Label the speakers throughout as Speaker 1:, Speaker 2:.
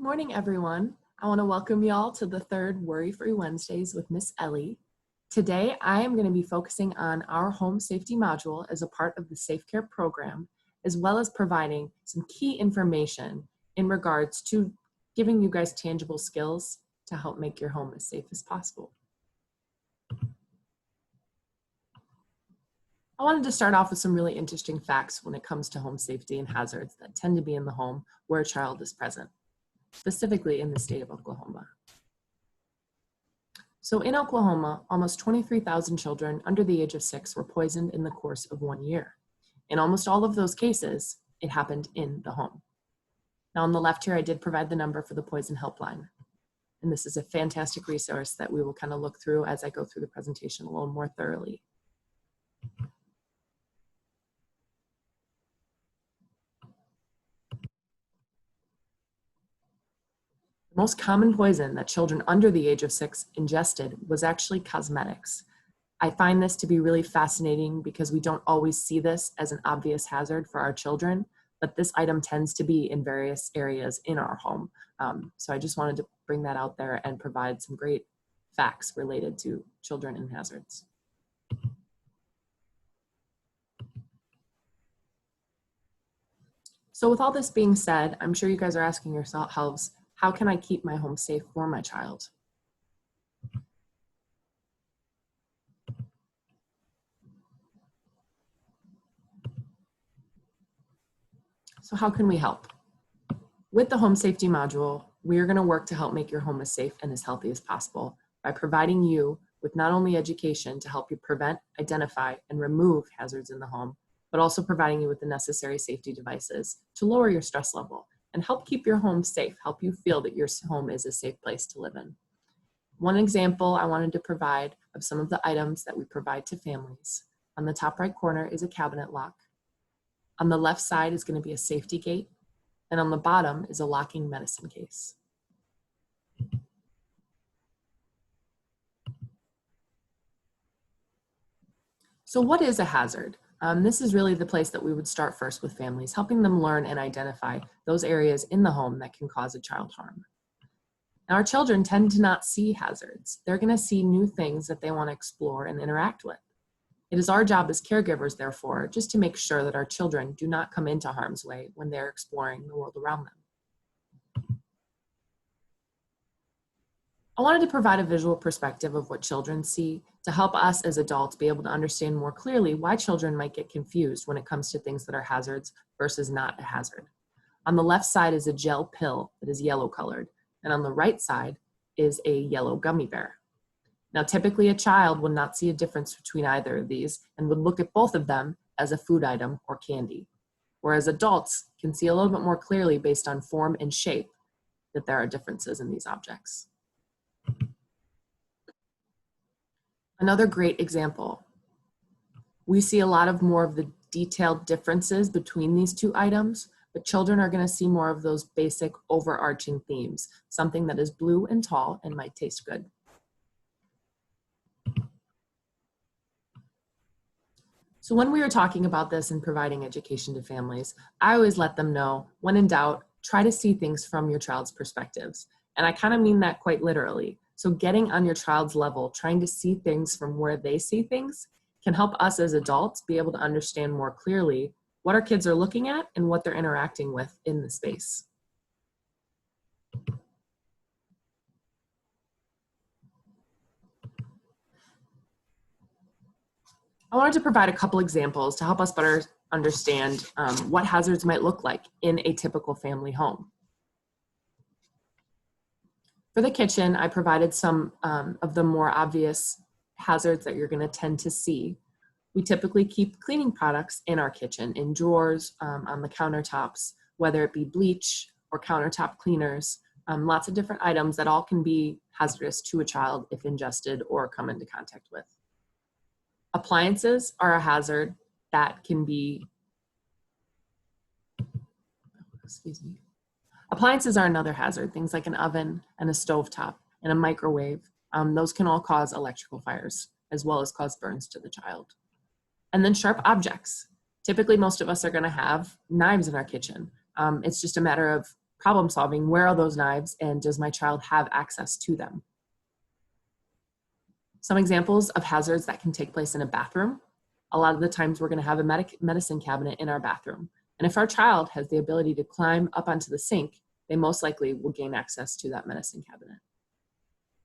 Speaker 1: morning, everyone. I want to welcome y'all to the third Worry-Free Wednesdays with Miss Ellie. Today, I am going to be focusing on our home safety module as a part of the Safe Care program, as well as providing some key information in regards to giving you guys tangible skills to help make your home as safe as possible. I wanted to start off with some really interesting facts when it comes to home safety and hazards that tend to be in the home where a child is present, specifically in the state of Oklahoma. So in Oklahoma, almost 23,000 children under the age of 6 were poisoned in the course of 1 year. In almost all of those cases, it happened in the home. Now on the left here, I did provide the number for the Poison Helpline. And this is a fantastic resource that we will kind of look through as I go through the presentation a little more thoroughly. The most common poison that children under the age of 6 ingested was actually cosmetics. I find this to be really fascinating because we don't always see this as an obvious hazard for our children, but this item tends to be in various areas in our home. So I just wanted to bring that out there and provide some great facts related to children and hazards. So with all this being said, I'm sure you guys are asking yourselves, how can I keep my home safe for my child? So how can we help? With the home safety module, we are going to work to help make your home as safe and as healthy as possible by providing you with not only education to help you prevent, identify, and remove hazards in the home, but also providing you with the necessary safety devices to lower your stress level and help keep your home safe, help you feel that your home is a safe place to live in. One example I wanted to provide of some of the items that we provide to families. On the top right corner is a cabinet lock. On the left side is going to be a safety gate, and on the bottom is a locking medicine case. So what is a hazard? This is really the place that we would start first with families, helping them learn and identify those areas in the home that can cause a child harm. Now, our children tend to not see hazards. They're going to see new things that they want to explore and interact with. It is our job as caregivers, therefore, just to make sure that our children do not come into harm's way when they're exploring the world around them. I wanted to provide a visual perspective of what children see to help us as adults be able to understand more clearly why children might get confused when it comes to things that are hazards versus not a hazard. On the left side is a gel pill that is yellow colored, and on the right side is a yellow gummy bear. Now, typically a child would not see a difference between either of these and would look at both of them as a food item or candy, whereas adults can see a little bit more clearly based on form and shape that there are differences in these objects. Another great example, we see a lot of more of the detailed differences between these two items, but children are going to see more of those basic overarching themes, something that is blue and tall and might taste good. So when we were talking about this and providing education to families, I always let them know, when in doubt, try to see things from your child's perspectives. And I kind of mean that quite literally. So getting on your child's level, trying to see things from where they see things, can help us as adults be able to understand more clearly what our kids are looking at and what they're interacting with in the space. I wanted to provide a couple examples to help us better understand what hazards might look like in a typical family home. For the kitchen, I provided some of the more obvious hazards that you're going to tend to see. We typically keep cleaning products in our kitchen, in drawers, on the countertops, whether it be bleach or countertop cleaners, lots of different items that all can be hazardous to a child if ingested or come into contact with. Appliances are a hazard that can be, Appliances are another hazard, things like an oven and a stovetop and a microwave. Those can all cause electrical fires as well as cause burns to the child. And then sharp objects. Typically, most of us are going to have knives in our kitchen. It's just a matter of problem solving, where are those knives and does my child have access to them? Some examples of hazards that can take place in a bathroom. A lot of the times we're going to have a medicine cabinet in our bathroom. And if our child has the ability to climb up onto the sink, they most likely will gain access to that medicine cabinet.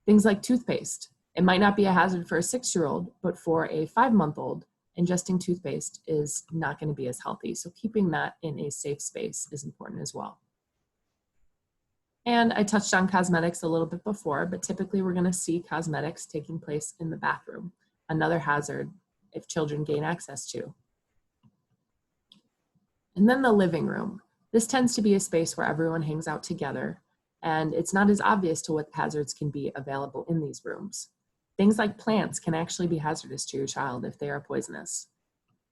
Speaker 1: Things like toothpaste. It might not be a hazard for a 6-year-old, but for a 5-month-old, ingesting toothpaste is not going to be as healthy. So keeping that in a safe space is important as well. And I touched on cosmetics a little bit before, but typically we're going to see cosmetics taking place in the bathroom, another hazard if children gain access to. And then the living room. This tends to be a space where everyone hangs out together, and it's not as obvious to what hazards can be available in these rooms. Things like plants can actually be hazardous to your child if they are poisonous.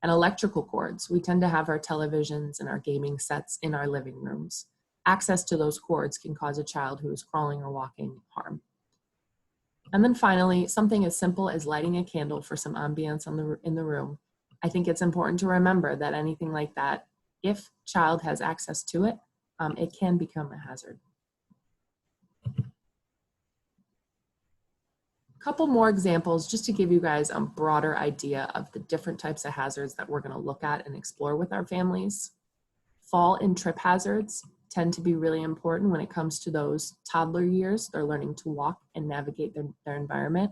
Speaker 1: And electrical cords, we tend to have our televisions and our gaming sets in our living rooms. Access to those cords can cause a child who is crawling or walking harm. And then finally, something as simple as lighting a candle for some ambience in the room. I think it's important to remember that anything like that, if child has access to it, it can become a hazard. Couple more examples just to give you guys a broader idea of the different types of hazards that we're going to look at and explore with our families. Fall and trip hazards tend to be really important when it comes to those toddler years. They're learning to walk and navigate their environment.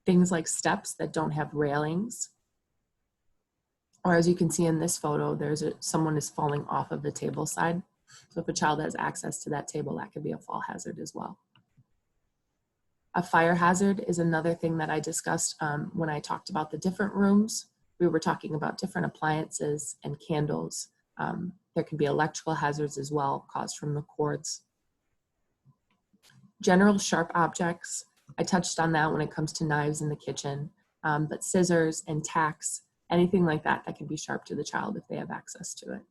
Speaker 1: Things like steps that don't have railings. Or as you can see in this photo, someone is falling off of the table side. So if a child has access to that table, that could be a fall hazard as well. A fire hazard is another thing that I discussed when I talked about the different rooms. We were talking about different appliances and candles. There can be electrical hazards as well caused from the cords. General sharp objects, I touched on that when it comes to knives in the kitchen, but scissors and tacks, anything like that that can be sharp to the child if they have access to it.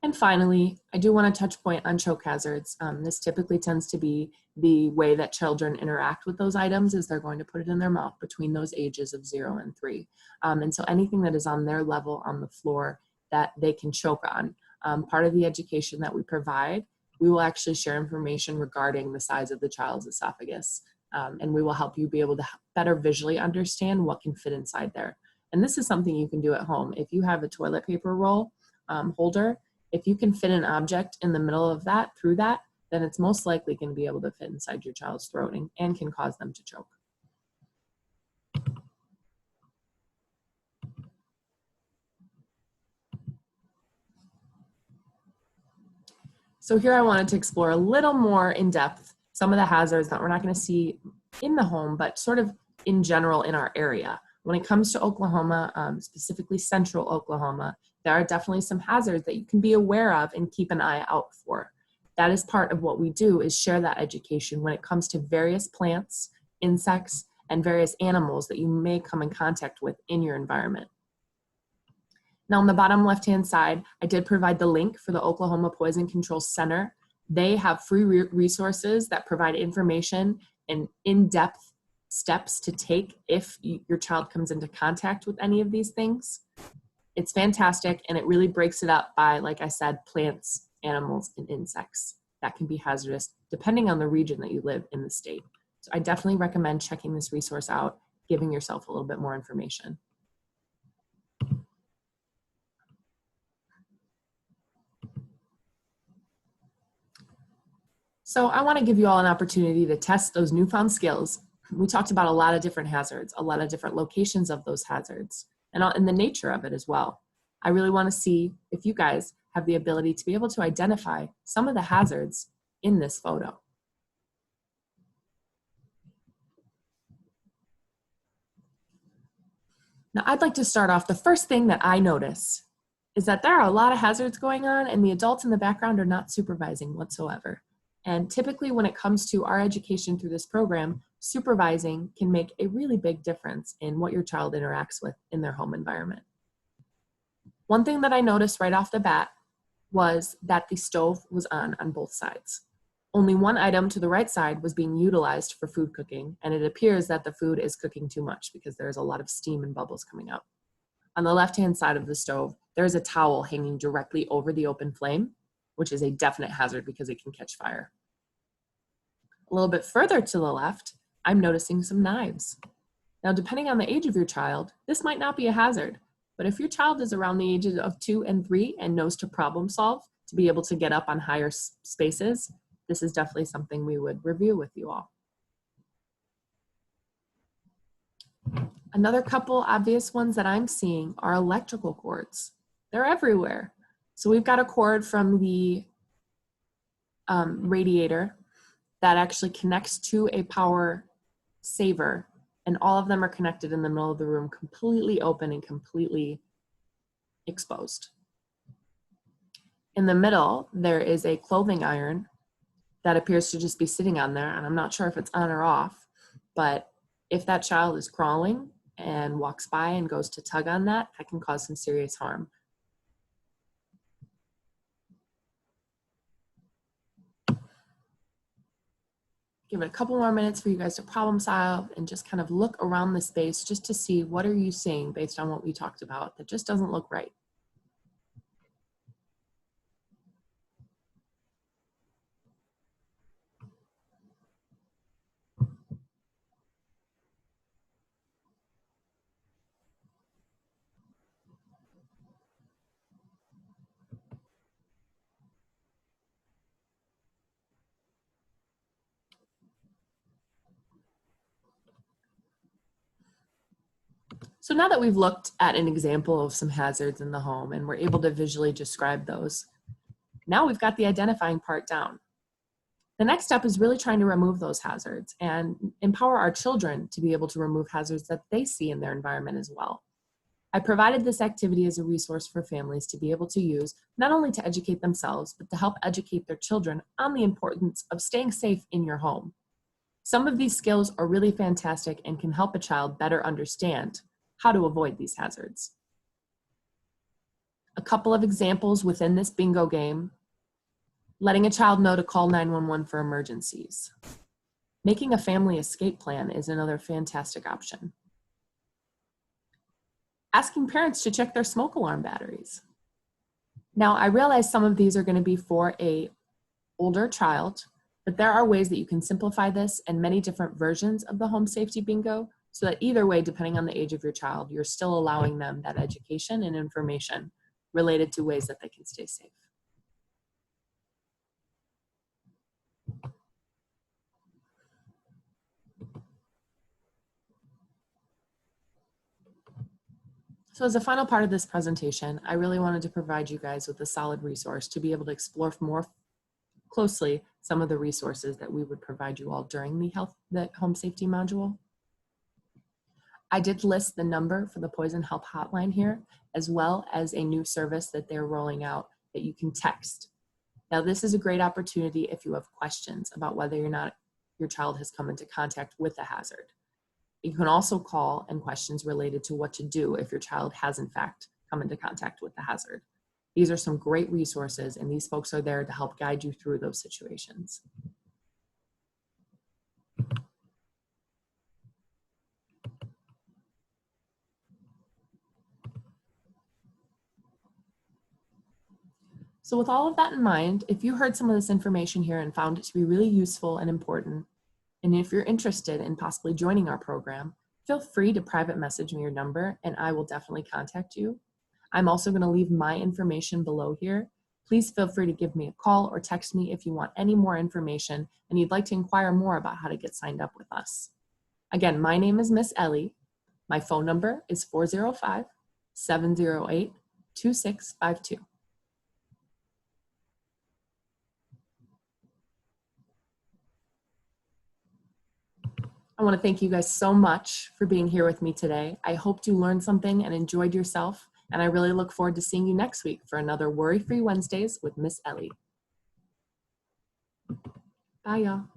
Speaker 1: And finally, I do want to touch point on choke hazards. This typically tends to be the way that children interact with those items is they're going to put it in their mouth between those ages of 0 and 3. And so anything that is on their level on the floor that they can choke on. Part of the education that we provide, we will actually share information regarding the size of the child's esophagus. And we will help you be able to better visually understand what can fit inside there. And this is something you can do at home. If you have a toilet paper roll holder, if you can fit an object in the middle of that, through that, then it's most likely going to be able to fit inside your child's throat and can cause them to choke. So here I wanted to explore a little more in depth some of the hazards that we're not going to see in the home, but sort of in general in our area. When it comes to Oklahoma, specifically central Oklahoma, there are definitely some hazards that you can be aware of and keep an eye out for. That is part of what we do, is share that education when it comes to various plants, insects, and various animals that you may come in contact with in your environment. Now on the bottom left-hand side, I did provide the link for the Oklahoma Poison Control Center. They have free resources that provide information and in-depth steps to take if your child comes into contact with any of these things. It's fantastic, and it really breaks it up by, like I said, plants, animals, and insects that can be hazardous depending on the region that you live in the state. So I definitely recommend checking this resource out, giving yourself a little bit more information. So I want to give you all an opportunity to test those newfound skills. We talked about a lot of different hazards, a lot of different locations of those hazards, and the nature of it as well. I really want to see if you guys have the ability to be able to identify some of the hazards in this photo. Now, I'd like to start off. The first thing that I notice is that there are a lot of hazards going on, and the adults in the background are not supervising whatsoever. And typically when it comes to our education through this program, supervising can make a really big difference in what your child interacts with in their home environment. One thing that I noticed right off the bat was that the stove was on both sides. Only one item to the right side was being utilized for food cooking, and it appears that the food is cooking too much because there's a lot of steam and bubbles coming out. On the left-hand side of the stove, there is a towel hanging directly over the open flame, which is a definite hazard because it can catch fire. A little bit further to the left, I'm noticing some knives. Now, depending on the age of your child, this might not be a hazard, but if your child is around the ages of 2 and 3 and knows to problem solve, to be able to get up on higher spaces, this is definitely something we would review with you all. Another couple obvious ones that I'm seeing are electrical cords. They're everywhere. So we've got a cord from the radiator that actually connects to a power saver, and all of them are connected in the middle of the room, completely open and completely exposed. In the middle, there is a clothing iron that appears to just be sitting on there, and I'm not sure if it's on or off, but if that child is crawling and walks by and goes to tug on that, that can cause some serious harm. Give it a couple more minutes for you guys to problem solve and just kind of look around the space just to see what are you seeing based on what we talked about that just doesn't look right. So now that we've looked at an example of some hazards in the home and we're able to visually describe those, now we've got the identifying part down. The next step is really trying to remove those hazards and empower our children to be able to remove hazards that they see in their environment as well. I provided this activity as a resource for families to be able to use, not only to educate themselves, but to help educate their children on the importance of staying safe in your home. Some of these skills are really fantastic and can help a child better understand how to avoid these hazards. A couple of examples within this bingo game: letting a child know to call 911 for emergencies. Making a family escape plan is another fantastic option. Asking parents to check their smoke alarm batteries. Now, I realize some of these are going to be for an older child, but there are ways that you can simplify this and many different versions of the home safety bingo, so that either way, depending on the age of your child, you're still allowing them that education and information related to ways that they can stay safe. So as a final part of this presentation, I really wanted to provide you guys with a solid resource to be able to explore more closely some of the resources that we would provide you all during the home safety module. I did list the number for the Poison Help Hotline here, as well as a new service that they're rolling out that you can text. Now, this is a great opportunity if you have questions about whether or not your child has come into contact with a hazard. You can also call and questions related to what to do if your child has in fact come into contact with the hazard. These are some great resources, and these folks are there to help guide you through those situations. So with all of that in mind, if you heard some of this information here and found it to be really useful and important, and if you're interested in possibly joining our program, feel free to private message me your number and I will definitely contact you. I'm also going to leave my information below here. Please feel free to give me a call or text me if you want any more information and you'd like to inquire more about how to get signed up with us. Again, my name is Miss Ellie. My phone number is 405-708-2652. I want to thank you guys so much for being here with me today. I hope you learned something and enjoyed yourself, and I really look forward to seeing you next week for another Worry-Free Wednesdays with Miss Ellie. Bye, y'all.